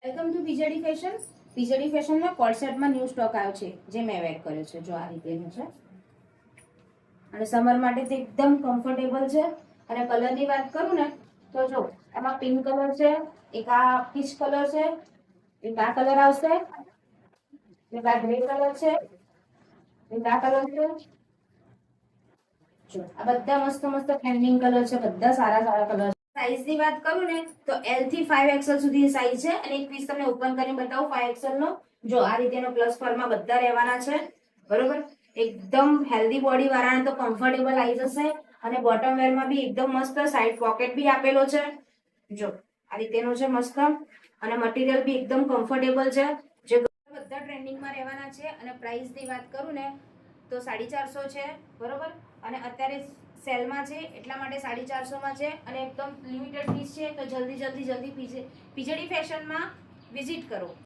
Welcome to PJD fashion. PJD ફેશનમાં coord સેટમાં new stock આવ્યો છે જે મેં વેર કર્યો છે. જો આ રીતેનું છે અને સમર માટે તે એકદમ કમ્ફર્ટેબલ છે. અને કલરની વાત કરું ને તો જો એમાં પિંક કલર છે, એક આ પીચ કલર છે, એક આ કલર આવશે, એક આ ગ્રે કલર છે, એક આ કલર છે. જો આ બધા મસ્ત મસ્ત ટ્રેન્ડિંગ કલર છે, બધા સારા સારા કલર છે. સાઈઝ ની વાત કરું ને તો L થી 5XL સુધી સાઈઝ છે અને એક પીસ તમને ઓપન કરીને બતાવું 5XL નો. જો આ રીતેનો પ્લસ ફરમાં બધા રહેવાના છે, બરોબર. એકદમ હેલ્ધી બોડી વાળાને તો કમ્ફર્ટેબલ આવી જશે અને બોટમ વેર માં બી એકદમ મસ્ત સાઈડ પોકેટ બી આપેલો છે. જો આ રીતેનો છે મસ્ત અને મટીરિયલ બી એકદમ કમ્ફર્ટેબલ છે. જે બધા ટ્રેન્ડિંગમાં રહેવાના છે અને પ્રાઇસ ની વાત કરું ને તો 450 છે, બરોબર. અને અત્યારે સેલમાં છે એટલા માટે 450 માં છે અને એકદમ લિમિટેડ પીસ છે. તો જલ્દી પીજેડી ફેશનમાં વિઝિટ કરો.